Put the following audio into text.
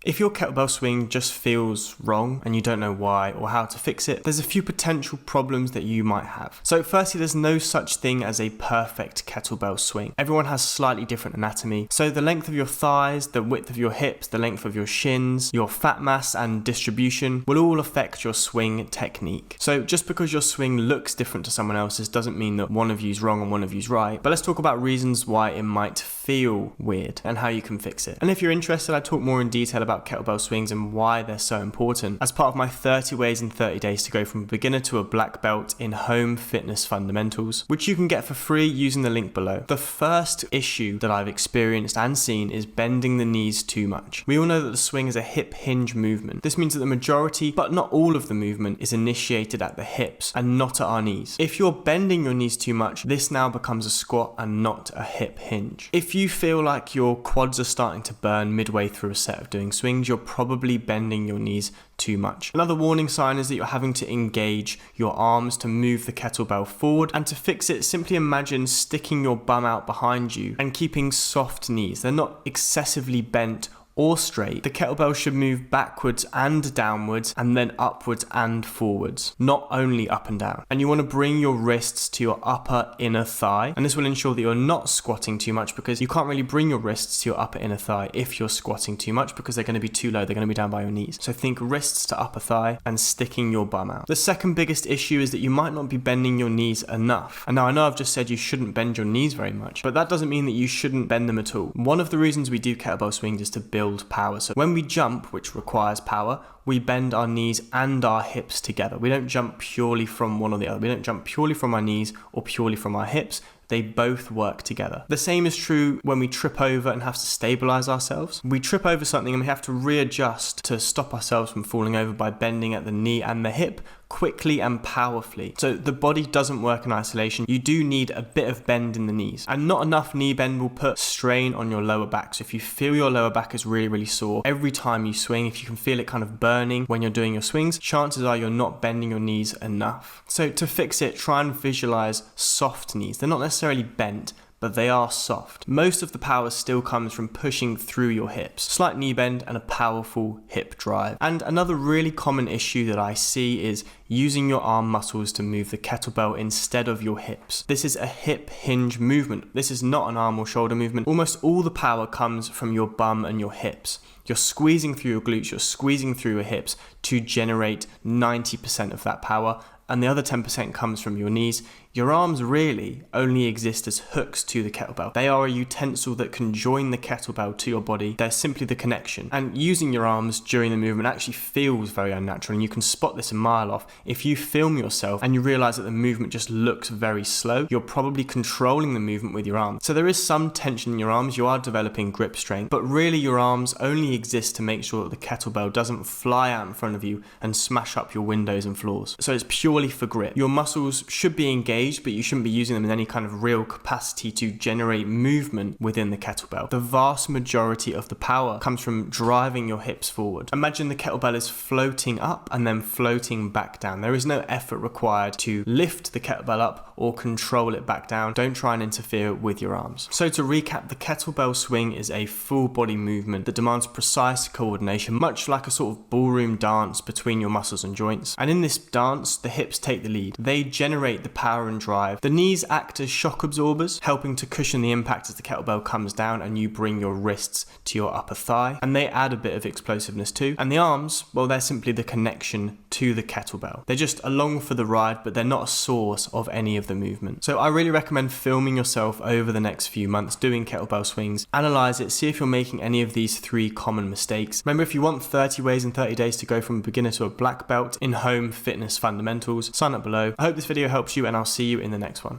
If your kettlebell swing just feels wrong and you don't know why or how to fix it, there's a few potential problems that you might have. So firstly, there's no such thing as a perfect kettlebell swing. Everyone has slightly different anatomy. So the length of your thighs, the width of your hips, the length of your shins, your fat mass and distribution will all affect your swing technique. So just because your swing looks different to someone else's doesn't mean that one of you's wrong and one of you's right. But let's talk about reasons why it might feel weird and how you can fix it. And if you're interested, I talk more in detail about kettlebell swings and why they're so important as part of my 30 ways in 30 days to go from a beginner to a black belt in home fitness fundamentals, which you can get for free using the link below. The first issue that I've experienced and seen is bending the knees too much. We all know that the swing is a hip hinge movement. This means that the majority, but not all of the movement, is initiated at the hips and not at our knees. If you're bending your knees too much, this now becomes a squat and not a hip hinge. If you feel like your quads are starting to burn midway through a set of doing swings, you're probably bending your knees too much. Another warning sign is that you're having to engage your arms to move the kettlebell forward, and to fix it, simply imagine sticking your bum out behind you and keeping soft knees. They're not excessively bent or straight. The kettlebell should move backwards and downwards and then upwards and forwards, not only up and down. And you want to bring your wrists to your upper inner thigh, and this will ensure that you're not squatting too much, because you can't really bring your wrists to your upper inner thigh if you're squatting too much, because they're going to be too low, they're going to be down by your knees. So think wrists to upper thigh and sticking your bum out. The second biggest issue is that you might not be bending your knees enough. And now I know I've just said you shouldn't bend your knees very much, but that doesn't mean that you shouldn't bend them at all. One of the reasons we do kettlebell swings is to build power. So when we jump, which requires power, we bend our knees and our hips together. We don't jump purely from one or the other. We don't jump purely from our knees or purely from our hips. They both work together. The same is true when we trip over and have to stabilize ourselves. We trip over something and we have to readjust to stop ourselves from falling over by bending at the knee and the hip quickly and powerfully. So the body doesn't work in isolation. You do need a bit of bend in the knees, and not enough knee bend will put strain on your lower back. So if you feel your lower back is really, really sore every time you swing, if you can feel it kind of burning when you're doing your swings, chances are you're not bending your knees enough. So to fix it, try and visualize soft knees. They're not necessarily bent, but they are soft. Most of the power still comes from pushing through your hips, slight knee bend and a powerful hip drive. And another really common issue that I see is using your arm muscles to move the kettlebell instead of your hips. This is a hip hinge movement. This is not an arm or shoulder movement. Almost all the power comes from your bum and your hips. You're squeezing through your glutes, you're squeezing through your hips to generate 90% of that power, and the other 10% comes from your knees. Your arms really only exist as hooks to the kettlebell. They are a utensil that can join the kettlebell to your body. They're simply the connection. And using your arms during the movement actually feels very unnatural, and you can spot this a mile off. If you film yourself and you realize that the movement just looks very slow, you're probably controlling the movement with your arms. So there is some tension in your arms, you are developing grip strength, but really your arms only exist to make sure that the kettlebell doesn't fly out in front of you and smash up your windows and floors. So it's purely for grip. Your muscles should be engaged, but you shouldn't be using them in any kind of real capacity to generate movement within the kettlebell. The vast majority of the power comes from driving your hips forward. Imagine the kettlebell is floating up and then floating back down. There is no effort required to lift the kettlebell up or control it back down. Don't try and interfere with your arms. So to recap, the kettlebell swing is a full body movement that demands precise coordination, much like a sort of ballroom dance between your muscles and joints. And in this dance, the hips take the lead. They generate the power and drive. The knees act as shock absorbers, helping to cushion the impact as the kettlebell comes down and you bring your wrists to your upper thigh, and they add a bit of explosiveness too. And the arms, well, they're simply the connection to the kettlebell. They're just along for the ride, but they're not a source of any of the movement. So I really recommend filming yourself over the next few months doing kettlebell swings, analyze it, see if you're making any of these 3 common mistakes. Remember, if you want 30 ways in 30 days to go from a beginner to a black belt in home fitness fundamentals, sign up below. I hope this video helps you, and I'll see you in the next one.